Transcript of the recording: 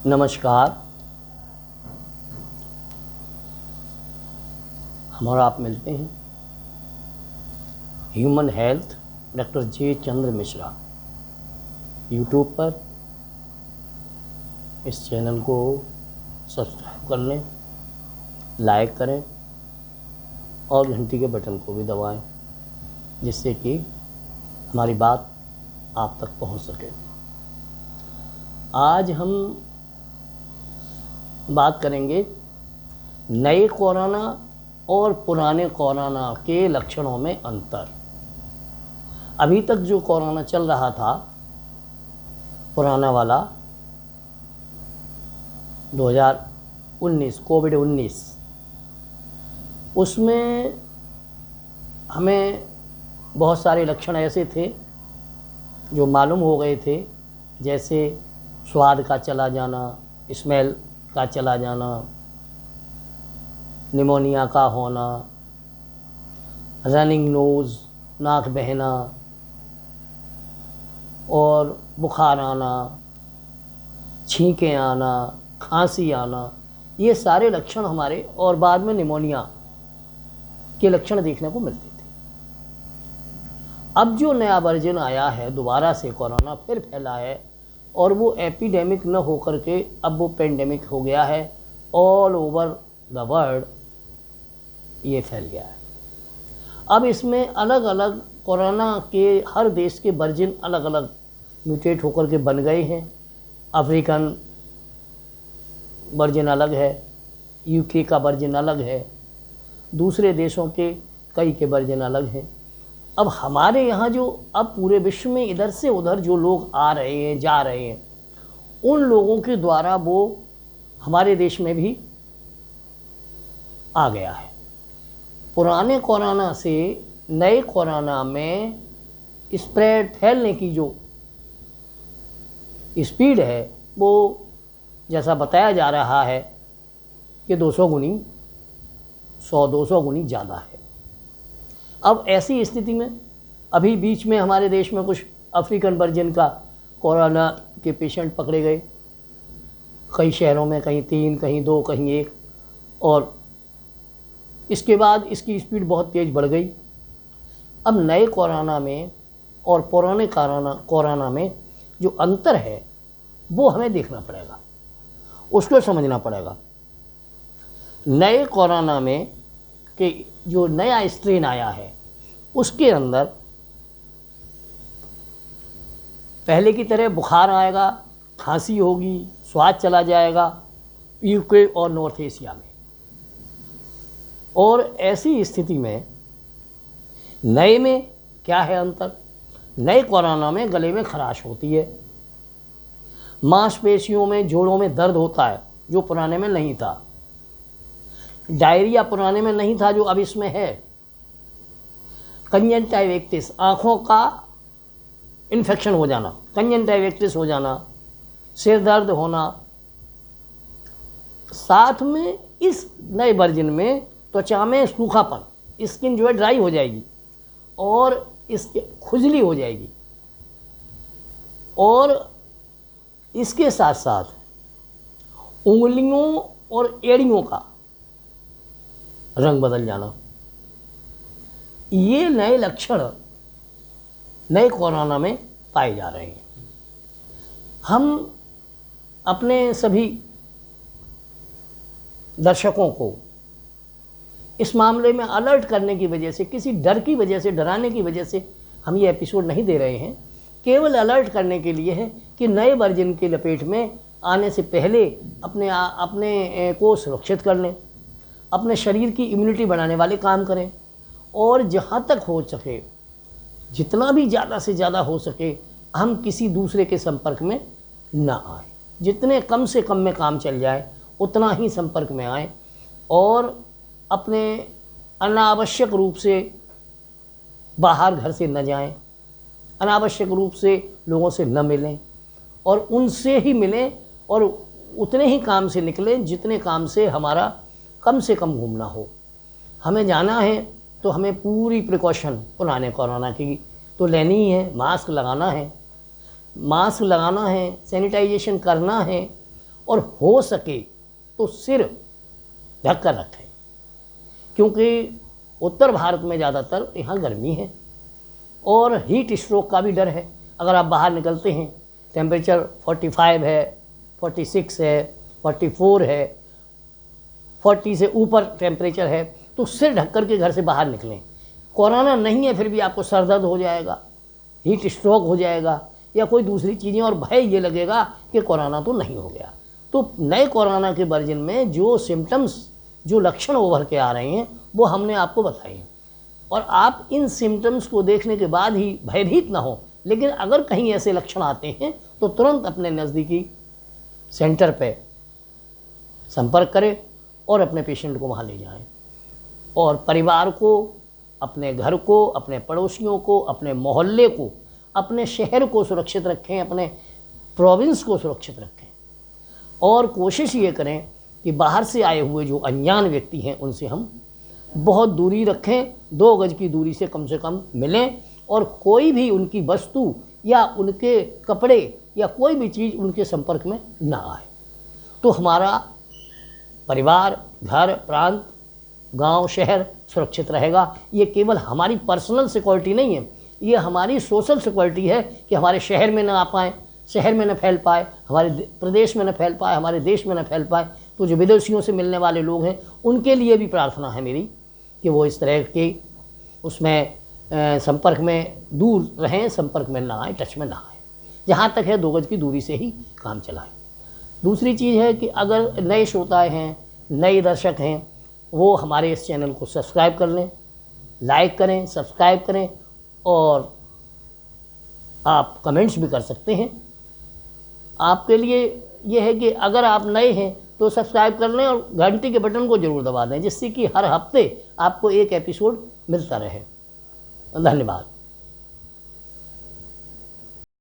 नमस्कार। हम और आप मिलते हैं ह्यूमन हेल्थ डॉक्टर जे चंद्र मिश्रा यूट्यूब पर। इस चैनल को सब्सक्राइब कर लें, लाइक करें और घंटी के बटन को भी दबाएं, जिससे कि हमारी बात आप तक पहुंच सके। आज हम बात करेंगे नए कोरोना और पुराने कोरोना के लक्षणों में अंतर। अभी तक जो कोरोना चल रहा था, पुराना वाला 2019 कोविड-19, उसमें हमें बहुत सारे लक्षण ऐसे थे जो मालूम हो गए थे, जैसे स्वाद का चला जाना, स्मेल का चला जाना, निमोनिया का होना, रनिंग नोज़, नाक बहना और बुखार आना, छींकें आना, खांसी आना, ये सारे लक्षण हमारे, और बाद में निमोनिया के लक्षण देखने को मिलते थे। अब जो नया वर्जन आया है, दोबारा से कोरोना फिर फैला है और वो एपिडेमिक न होकर के अब वो पेंडेमिक हो गया है। ऑल ओवर द वर्ल्ड ये फैल गया है। अब इसमें अलग अलग कोरोना के हर देश के वर्जन अलग अलग म्यूटेट होकर के बन गए हैं। अफ्रीकन वर्जन अलग है, यूके का वर्जन अलग है, दूसरे देशों के कई के वर्जन अलग हैं। अब हमारे यहाँ जो अब पूरे विश्व में इधर से उधर जो लोग आ रहे हैं, जा रहे हैं, उन लोगों के द्वारा वो हमारे देश में भी आ गया है। पुराने कोरोना से नए कोरोना में स्प्रेड फैलने की जो स्पीड है, वो जैसा बताया जा रहा है कि 200 गुनी 100-200 गुनी ज़्यादा है। अब ऐसी स्थिति में अभी बीच में हमारे देश में कुछ अफ्रीकन वर्जन का कोरोना के पेशेंट पकड़े गए, कई शहरों में, कहीं 3, कहीं 2, कहीं 1, और इसके बाद इसकी स्पीड बहुत तेज़ बढ़ गई। अब नए कोरोना में और पुराने कोरोना में जो अंतर है वो हमें देखना पड़ेगा, उसको समझना पड़ेगा। नए कोरोना में कि जो नया स्ट्रेन आया है, उसके अंदर पहले की तरह बुखार आएगा, खांसी होगी, स्वाद चला जाएगा यूके और नॉर्थ एशिया में। और ऐसी स्थिति में नए में क्या है अंतर? नए कोरोना में गले में खराश होती है, मांसपेशियों में, जोड़ों में दर्द होता है, जो पुराने में नहीं था। डायरिया पुराने में नहीं था, जो अब इसमें है। कंजंक्टिविटिस, आँखों का इन्फेक्शन हो जाना, कंजंक्टिविटिस हो जाना, सिर दर्द होना। साथ में इस नए वर्जन में त्वचा में सूखापन, स्किन जो है ड्राई हो जाएगी और इसके खुजली हो जाएगी, और इसके साथ साथ उंगलियों और एड़ियों का रंग बदल जाना। ये नए लक्षण नए कोरोना में पाए जा रहे हैं। हम अपने सभी दर्शकों को इस मामले में अलर्ट करने की वजह से, किसी डर की वजह से, डराने की वजह से हम ये एपिसोड नहीं दे रहे हैं। केवल अलर्ट करने के लिए है कि नए वर्जन के लपेट में आने से पहले अपने को सुरक्षित कर लें, अपने शरीर की इम्यूनिटी बढ़ाने वाले काम करें, और जहाँ तक हो सके, जितना भी ज़्यादा से ज़्यादा हो सके, हम किसी दूसरे के संपर्क में ना आए। जितने कम से कम में काम चल जाए उतना ही संपर्क में आए, और अपने अनावश्यक रूप से बाहर घर से न जाएं, अनावश्यक रूप से लोगों से न मिलें, और उनसे ही मिलें, और उतने ही काम से निकलें जितने काम से हमारा कम से कम घूमना हो। हमें जाना है तो हमें पूरी प्रिकॉशन पुराने कोरोना की तो लेनी ही है। मास्क लगाना है, सैनिटाइजेशन करना है, और हो सके तो सिर ढककर रखें, क्योंकि उत्तर भारत में ज़्यादातर यहाँ गर्मी है और हीट स्ट्रोक का भी डर है। अगर आप बाहर निकलते हैं, टेम्परेचर 45 है, 46 है, 44 है, 40 से ऊपर टेम्परेचर है, तो सिर ढककर के घर से बाहर निकलें। कोरोना नहीं है फिर भी आपको सर दर्द हो जाएगा, हीट स्ट्रोक हो जाएगा या कोई दूसरी चीज़ें, और भय ये लगेगा कि कोरोना तो नहीं हो गया। तो नए कोरोना के वर्जन में जो सिम्टम्स, जो लक्षण उभर के आ रहे हैं, वो हमने आपको बताए हैं। और आप इन सिम्टम्स को देखने के बाद ही भयभीत ना हो, लेकिन अगर कहीं ऐसे लक्षण आते हैं तो तुरंत अपने नज़दीकी सेंटर पे संपर्क करें और अपने पेशेंट को वहाँ ले जाएं। और परिवार को, अपने घर को, अपने पड़ोसियों को, अपने मोहल्ले को, अपने शहर को सुरक्षित रखें, अपने प्रोविंस को सुरक्षित रखें। और कोशिश ये करें कि बाहर से आए हुए जो अनजान व्यक्ति हैं उनसे हम बहुत दूरी रखें, 2 गज की दूरी से कम मिलें, और कोई भी उनकी वस्तु या उनके कपड़े या कोई भी चीज़ उनके संपर्क में ना आए। तो हमारा परिवार, घर, प्रांत, गांव, शहर सुरक्षित रहेगा। ये केवल हमारी पर्सनल सिक्योरिटी नहीं है, ये हमारी सोशल सिक्योरिटी है कि हमारे शहर में ना आ पाए, शहर में न फैल पाए, हमारे प्रदेश में न फैल पाए, हमारे देश में न फैल पाए। तो जो विदेशियों से मिलने वाले लोग हैं उनके लिए भी प्रार्थना है मेरी कि वो इस तरह के उसमें संपर्क में दूर रहें, संपर्क में ना आए, टच में ना आए। जहाँ तक है 2 गज की दूरी से ही काम चलाएं। दूसरी चीज़ है कि अगर नए श्रोताएँ हैं, नए दर्शक हैं, वो हमारे इस चैनल को सब्सक्राइब कर लें, लाइक करें, सब्सक्राइब करें, और आप कमेंट्स भी कर सकते हैं। आपके लिए ये है कि अगर आप नए हैं तो सब्सक्राइब कर लें और घंटी के बटन को ज़रूर दबा दें, जिससे कि हर हफ्ते आपको एक एपिसोड मिलता रहे। धन्यवाद।